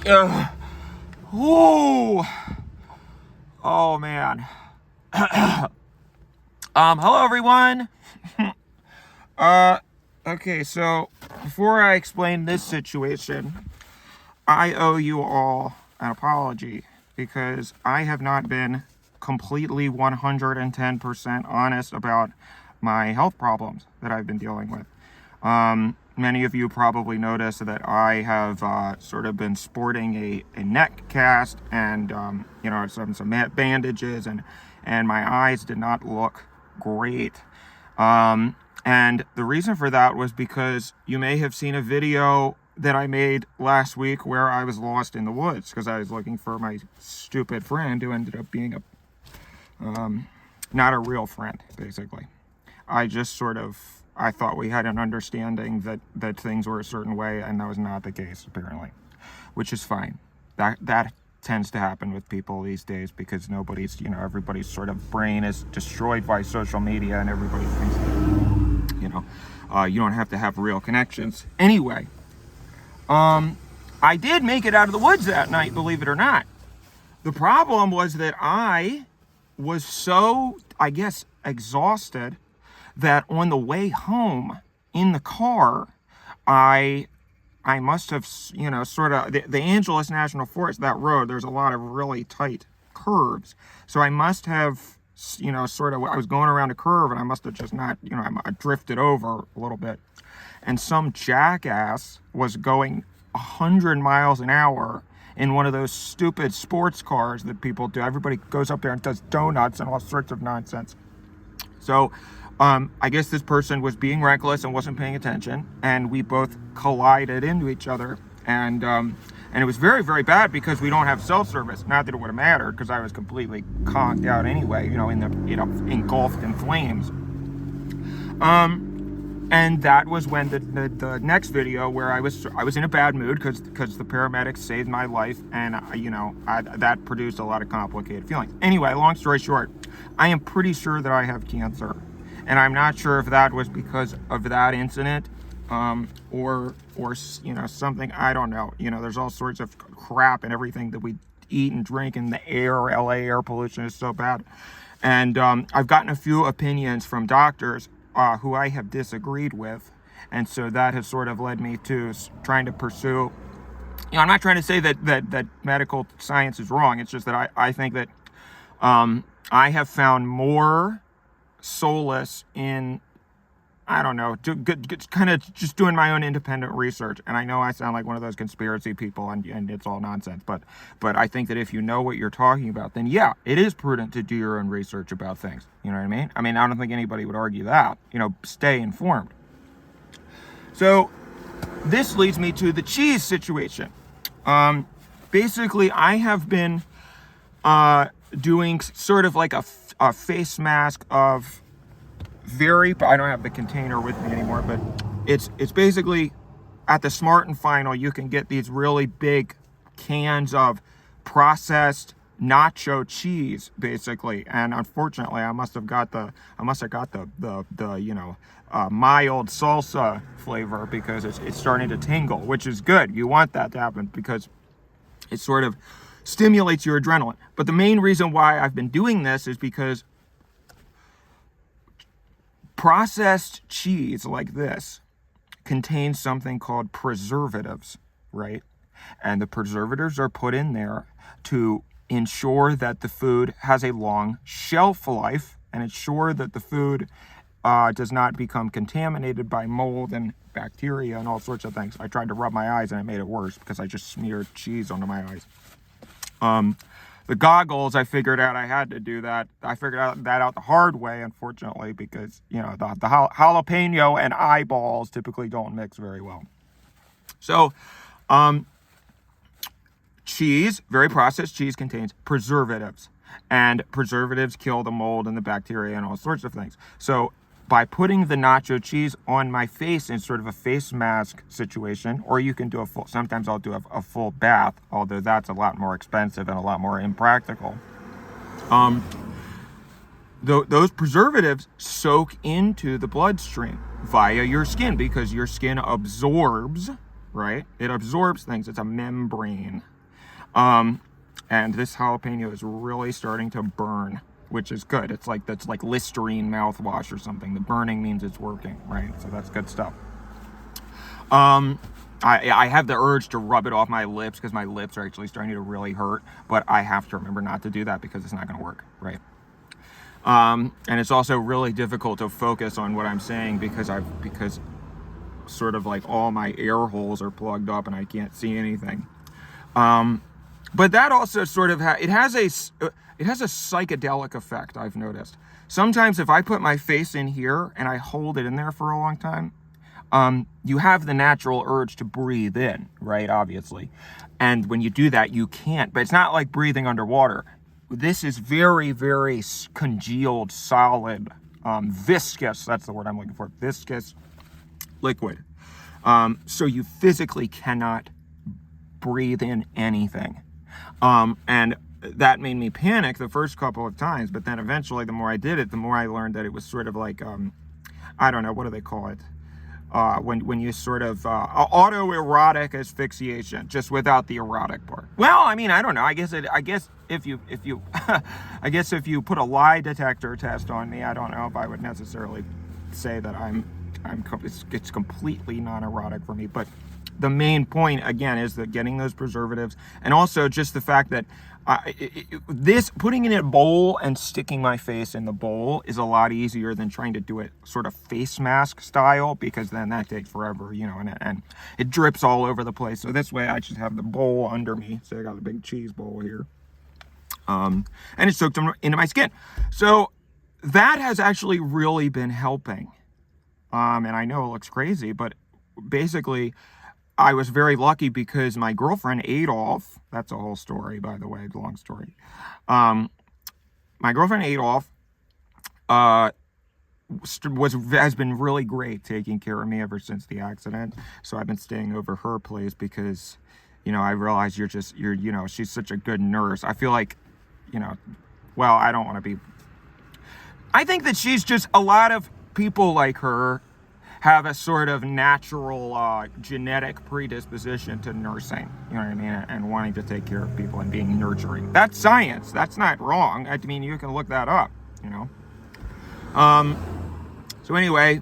Ooh. Oh man. Hello everyone. Okay, so before I explain this situation, I owe you all an apology because I have not been completely 110% honest about my health problems that I've been dealing with. Many of you probably noticed that I have sort of been sporting a neck cast and some bandages, and my eyes did not look great. And the reason for that was because you may have seen a video that I made last week where I was lost in the woods because I was looking for my stupid friend who ended up being not a real friend, basically. I thought we had an understanding that things were a certain way, and that was not the case, apparently, which is fine. That tends to happen with people these days because everybody's sort of brain is destroyed by social media, and everybody thinks that, you don't have to have real connections. Anyway, I did make it out of the woods that night, believe it or not. The problem was that I was so, I guess, exhausted that on the way home in the car, I must have, sort of, the Angeles National Forest, that road, there's a lot of really tight curves. So I must have, I was going around a curve and I must have just not, I drifted over a little bit. And some jackass was going 100 miles an hour in one of those stupid sports cars that people do. Everybody goes up there and does donuts and all sorts of nonsense. So I guess this person was being reckless and wasn't paying attention, and we both collided into each other, and it was very, very bad because we don't have cell service. Not that it would have mattered because I was completely conked out anyway, engulfed in flames. And that was when the next video where I was in a bad mood because the paramedics saved my life, and that produced a lot of complicated feelings. Anyway, long story short, I am pretty sure that I have cancer, and I'm not sure if that was because of that incident, or something. I don't know. There's all sorts of crap and everything that we eat and drink, and the air, LA air pollution is so bad, and I've gotten a few opinions from doctors who I have disagreed with, and so that has sort of led me to trying to pursue. I'm not trying to say that medical science is wrong. It's just that I think that I have found more solace in, I don't know, kind of just doing my own independent research. And I know I sound like one of those conspiracy people, and it's all nonsense, but I think that if you know what you're talking about, then yeah, it is prudent to do your own research about things. You know what I mean? I don't think anybody would argue that. Stay informed. So this leads me to the cheese situation. Basically, I have been doing sort of like a face mask of I don't have the container with me anymore, but it's basically at the Smart and Final, you can get these really big cans of processed nacho cheese, basically. And unfortunately, I must have got the mild salsa flavor because it's starting to tingle, which is good. You want that to happen because it sort of stimulates your adrenaline. But the main reason why I've been doing this is because processed cheese like this contains something called preservatives, right? And the preservatives are put in there to ensure that the food has a long shelf life and ensure that the food does not become contaminated by mold and bacteria and all sorts of things. I tried to rub my eyes and it made it worse because I just smeared cheese onto my eyes. The goggles, I figured out I had to do that. I figured out the hard way, unfortunately, because, the jalapeno and eyeballs typically don't mix very well. So, cheese, very processed cheese, contains preservatives. And preservatives kill the mold and the bacteria and all sorts of things. So, by putting the nacho cheese on my face in sort of a face mask situation, or you can do sometimes I'll do a full bath, although that's a lot more expensive and a lot more impractical. Those preservatives soak into the bloodstream via your skin because your skin absorbs right? It absorbs things. It's a membrane. And this jalapeno is really starting to burn, which is good. That's like Listerine mouthwash or something. The burning means it's working, right? So that's good stuff. I have the urge to rub it off my lips because my lips are actually starting to really hurt, but I have to remember not to do that because it's not going to work, right? And it's also really difficult to focus on what I'm saying because sort of like all my air holes are plugged up and I can't see anything. But that also sort of it has a psychedelic effect, I've noticed. Sometimes if I put my face in here and I hold it in there for a long time, you have the natural urge to breathe in, right? Obviously. And when you do that, you can't, but it's not like breathing underwater. This is very, very congealed, solid, viscous, that's the word I'm looking for, viscous liquid. So you physically cannot breathe in anything. And that made me panic the first couple of times, but then eventually the more I did it, the more I learned that it was sort of like, I don't know, what do they call it? When you sort of autoerotic asphyxiation, just without the erotic part. Well, I mean, I don't know. I guess if you I guess if you put a lie detector test on me, I don't know if I would necessarily say that it's completely non-erotic for me. But the main point again is that getting those preservatives, and also just the fact that this putting it in a bowl and sticking my face in the bowl is a lot easier than trying to do it sort of face mask style, because then that takes forever, and it drips all over the place. So this way I just have the bowl under me. So I got a big cheese bowl here, and it's soaked into my skin. So that has actually really been helping. And I know it looks crazy, but basically I was very lucky because my girlfriend Adolf, that's a whole story, by the way, long story. My girlfriend Adolf has been really great taking care of me ever since the accident. So I've been staying over her place because, I realize she's such a good nurse. I feel like, well, I don't want to be, I think that she's just, a lot of people like her have a sort of natural genetic predisposition to nursing, you know what I mean, and wanting to take care of people and being nurturing. That's science. That's not wrong. I mean, you can look that up, So anyway,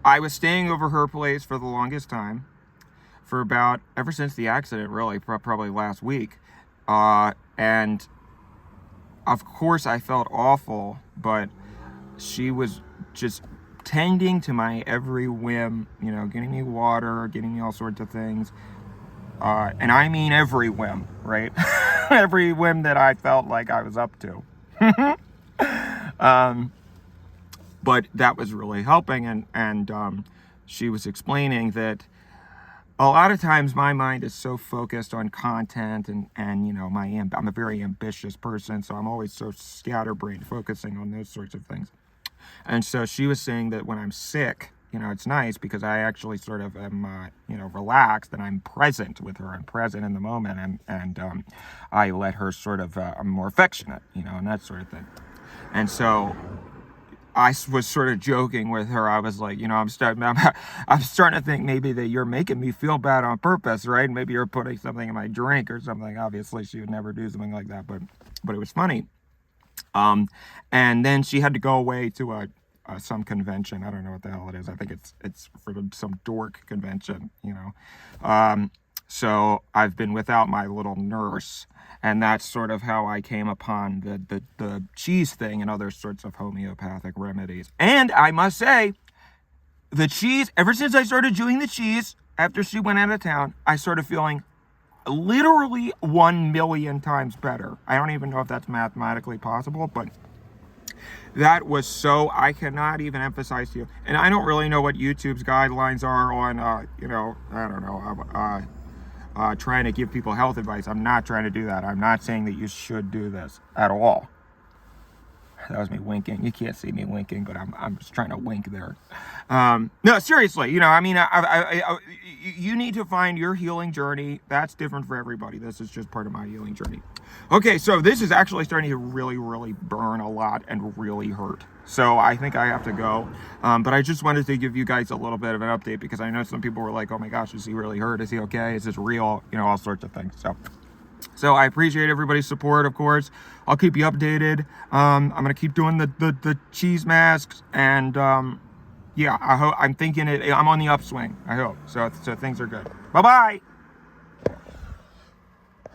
I was staying over her place for the longest time, for about, ever since the accident, really, probably last week. And of course I felt awful, but she was just tending to my every whim, getting me water, getting me all sorts of things. And I mean every whim, right? Every whim that I felt like I was up to. But that was really helping. And she was explaining that a lot of times my mind is so focused on content and I'm a very ambitious person. So I'm always so scatterbrained, focusing on those sorts of things. And so she was saying that when I'm sick, it's nice because I actually sort of am, relaxed, and I'm present with her. I'm present in the moment, and I let her sort of, I'm more affectionate, and that sort of thing. And so I was sort of joking with her. I was like, I'm starting to think maybe that you're making me feel bad on purpose, right? Maybe you're putting something in my drink or something. Obviously, she would never do something like that, but it was funny. And then she had to go away to some convention. I don't know what the hell it is. I think it's for some dork convention, So I've been without my little nurse, and that's sort of how I came upon the cheese thing and other sorts of homeopathic remedies. And I must say, the cheese, ever since I started doing the cheese, after she went out of town, I started feeling literally 1 million times better. I don't even know if that's mathematically possible, but that was so, I cannot even emphasize to you. And I don't really know what YouTube's guidelines are on, I don't know, trying to give people health advice. I'm not trying to do that. I'm not saying that you should do this at all. That was me winking. You can't see me winking, but I'm just trying to wink there. No, seriously, you know, I mean, you need to find your healing journey. That's different for everybody. This is just part of my healing journey. Okay, so this is actually starting to really, really burn a lot and really hurt. So I think I have to go. But I just wanted to give you guys a little bit of an update because I know some people were like, oh my gosh, is he really hurt? Is he okay? Is this real? You know, all sorts of things. So I appreciate everybody's support, of course. I'll keep you updated. I'm gonna keep doing the cheese masks, and yeah, I'm thinking I'm on the upswing. I hope so. So things are good. Bye bye.